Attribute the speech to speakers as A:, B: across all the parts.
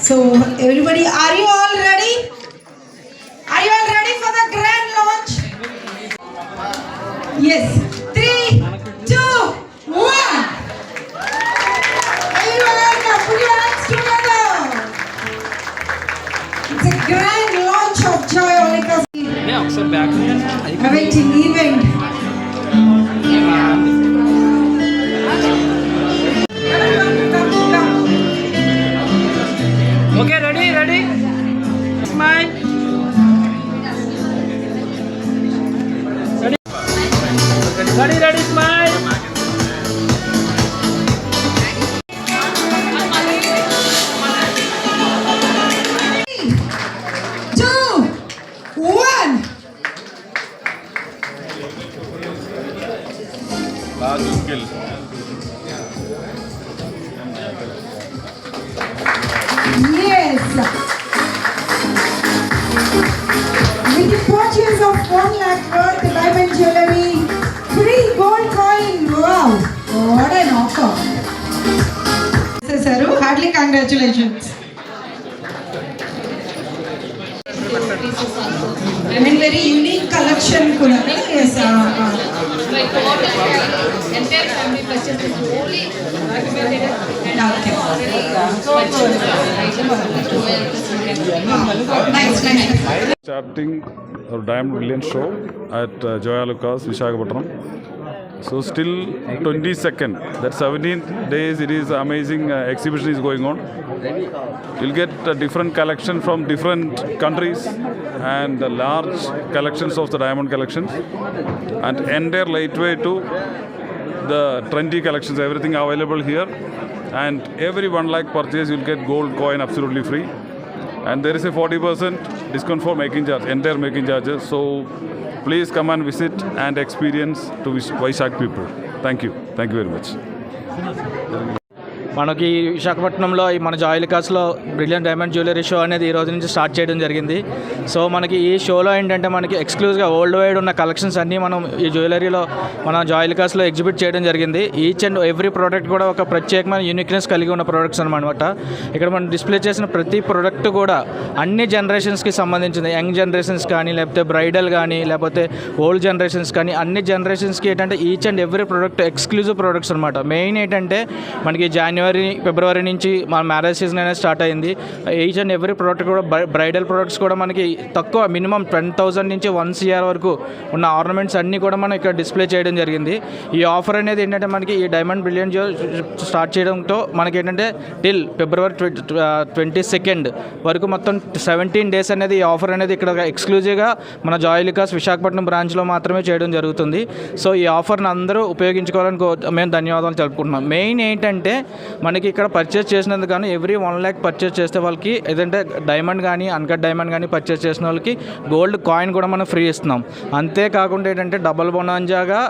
A: So everybody, are you all ready? Are you all ready for the grand launch? Yes. 3, 2, 1. Everyone, put your hands together. It's a grand launch of Joyalika. Awaiting event.
B: Okay, ready? Smile. Ready, smile.
A: 2, 1. Yes. With the purchase of 1 lakh worth diamond jewelry, free gold coin. Wow, what an offer. Sir, heartily congratulations. I mean, very unique collection. Yes.
C: My entire family purchase is only recommended and
A: Nice.
D: Starting our Diamond Brilliant show at Joyalukkas, Visakhapatnam. So still 22nd, that's 17 days, it is amazing exhibition is going on. You'll get different collection from different countries and large collections of the diamond collections and entire lightweight to the trendy collections, everything available here. And every 1 lakh purchase you'll get gold coin absolutely free. And there is a 40% discount for making charge, entire making charges. So please come and visit and experience to Vizag people. Thank you very much.
B: మనకి విశాఖపట్నంలో మన జాయిలికాస్లో brilliant diamond jewellery show అనేది ఈ రోజు నుంచి start చేయడం జరిగింది. So మనకి ఈ షోలో ఏంటంటే మనకి ఎక్స్క్లూజివ్గా వరల్డ్ వైడ్ ఉన్న కలెక్షన్స్ అన్నీ మనం ఈ జ్యువెలరీలో మన జాయిలికాస్లో ఎగ్జిబిట్ చేయడం జరిగింది. ఈచ్ అండ్ ఎవ్రీ ప్రోడక్ట్ కూడా ఒక ప్రత్యేకమైన యూనిక్నెస్ కలిగి ఉన్న ప్రోడక్ట్స్ అనమాట. ఇక్కడ మనం డిస్ప్లే చేసిన ప్రతి ప్రోడక్ట్ కూడా అన్ని జనరేషన్స్కి సంబంధించింది. యంగ్ జనరేషన్స్ కానీ, లేకపోతే బ్రైడల్ కానీ, లేకపోతే ఓల్డ్ జనరేషన్స్ కానీ, అన్ని జనరేషన్స్కి ఏంటంటే each and every product exclusive products అనమాట. మెయిన్ ఏంటంటే మనకి ఫిబ్రవరి నుంచి మన మ్యారేజ్ సీజన్ అనేది స్టార్ట్ అయింది. ఈచ్ అండ్ ఎవ్రీ ప్రోడక్ట్ కూడా బ్రైడల్ ప్రోడక్ట్స్ కూడా మనకి తక్కువ మినిమం 10,000 నుంచి 1 CR వరకు ఉన్న ఆర్నమెంట్స్ అన్నీ కూడా మనం ఇక్కడ డిస్ప్లే చేయడం జరిగింది. ఈ ఆఫర్ అనేది ఏంటంటే మనకి ఈ డైమండ్ బ్రిలియంట్ స్టార్ట్ చేయడంతో మనకి ఏంటంటే టిల్ ఫిబ్రవరి 22nd వరకు మొత్తం 17 days అనేది ఈ ఆఫర్ అనేది ఇక్కడ ఎక్స్క్లూజివ్గా మన జాయిలికాస్ విశాఖపట్నం బ్రాంచ్లో మాత్రమే చేయడం జరుగుతుంది. సో ఈ ఆఫర్ని అందరూ ఉపయోగించుకోవాలని మేము ధన్యవాదాలు తెలుపుకుంటున్నాం. మెయిన్ ఏంటంటే మనకి ఇక్కడ పర్చేస్ చేసినందుకు కానీ ఎవ్రీ 1 lakh పర్చేస్ చేస్తే వాళ్ళకి ఏదంటే డైమండ్ కానీ అన్కట్ డైమండ్ కానీ పర్చేస్ చేసిన వాళ్ళకి గోల్డ్ కాయిన్ కూడా మనం ఫ్రీ ఇస్తున్నాం. అంతేకాకుండా ఏంటంటే డబల్ బొనాంజాగా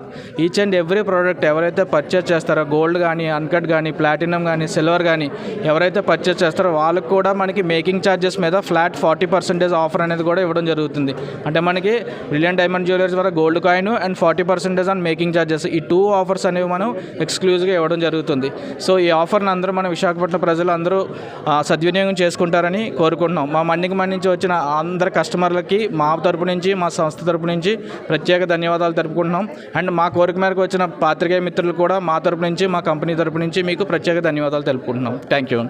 B: ఈచ్ అండ్ ఎవ్రీ ప్రోడక్ట్ ఎవరైతే పర్చేస్ చేస్తారో గోల్డ్ కానీ, అన్కట్ కానీ, ప్లాటినం కానీ, సిల్వర్ కానీ ఎవరైతే పర్చేస్ చేస్తారో వాళ్ళకి కూడా మనకి మేకింగ్ ఛార్జెస్ మీద ఫ్లాట్ 40% ఆఫర్ అనేది కూడా ఇవ్వడం జరుగుతుంది. అంటే మనకి బ్రిలియంట్ డైమండ్ జ్యువెలరీస్ ద్వారా gold coin and 40% on making charges, ఈ 2 ఆఫర్స్ అనేవి మనం ఎక్స్క్లూజివ్గా ఇవ్వడం జరుగుతుంది. సో ఈ ఆఫర్ని అందరూ మన విశాఖపట్నం ప్రజలు అందరూ సద్వినియోగం చేసుకుంటారని కోరుకుంటున్నాం. మా మండికి నుంచి వచ్చిన అందరి కస్టమర్లకి మా తరపు నుంచి, మా సంస్థ తరపు నుంచి ప్రత్యేక ధన్యవాదాలు తెలుపుకుంటున్నాం. అండ్ మా కోరిక మేరకు వచ్చిన పాత్రికేయ మిత్రులు కూడా మా తరపు నుంచి, మా కంపెనీ తరపు నుంచి మీకు ప్రత్యేక ధన్యవాదాలు తెలుపుకుంటున్నాం. Thank you.